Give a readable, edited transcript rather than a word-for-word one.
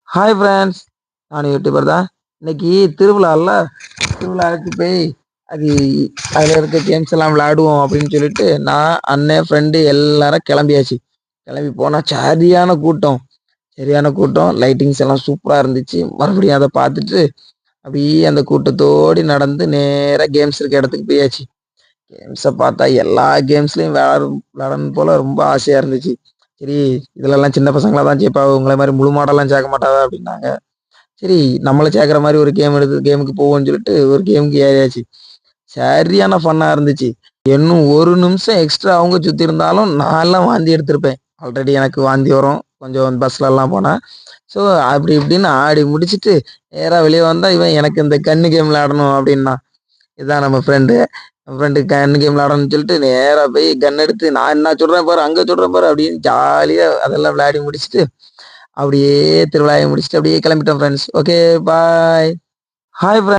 Hi friends. நான் YouTuber தான். இன்னைக்கு திருவிழால திருவிழாவுக்கு போய் அது அதில் இருக்க கேம்ஸ் எல்லாம் விளையாடுவோம் அப்படின்னு சொல்லிட்டு நான் அண்ணன் ஃப்ரெண்டு எல்லாரும் கிளம்பியாச்சு. கிளம்பி போனால் சரியான கூட்டம். லைட்டிங்ஸ் எல்லாம் சூப்பராக இருந்துச்சு. மறுபடியும் அதை பார்த்துட்டு அப்படியே அந்த கூட்டத்தோடி நடந்து நேராக கேம்ஸ் இருக்க இடத்துக்கு போயாச்சு. கேம்ஸை பார்த்தா எல்லா கேம்ஸ்லையும் விளையாடணும் போல ரொம்ப ஆசையாக இருந்துச்சு. சரி, இதுலலாம் சின்ன பசங்களா தான் ஜெயிப்பா, உங்களை மாதிரி முழு மாடெல்லாம் சேர்க்க மாட்டாதா அப்படின்னாங்க. சரி, நம்மள சேர்க்குற மாதிரி ஒரு கேமுக்கு போவோம்னு சொல்லிட்டு ஒரு கேமுக்கு ஏறியாச்சு. சரியான ஃபன்னா இருந்துச்சு. இன்னும் ஒரு நிமிஷம் எக்ஸ்ட்ரா அவங்க சுற்றி இருந்தாலும் நான்லாம் வாந்தி எடுத்திருப்பேன். ஆல்ரெடி எனக்கு வாந்தி வரும் கொஞ்சம் பஸ்லலாம் போனால். ஸோ அப்படி இப்படின்னு ஆடி முடிச்சுட்டு நேராக வெளியே வந்தால் இவன் எனக்கு இந்த கன்னு கேம் விளையாடணும் அப்படின்னா. இதுதான் நம்ம ஃப்ரெண்டு கன்னு கேம் விளையாடணும்னு சொல்லிட்டு நேராக போய் கன் எடுத்து நான் என்ன சொல்கிறேன் பாரு, அங்கே சொல்கிறேன் பாரு அப்படின்னு ஜாலியாக அதெல்லாம் விளையாடி முடிச்சுட்டு அப்படியே திருவிழாவை முடிச்சுட்டு அப்படியே கிளம்பிட்டோம் friends. Okay, bye. Hi friends.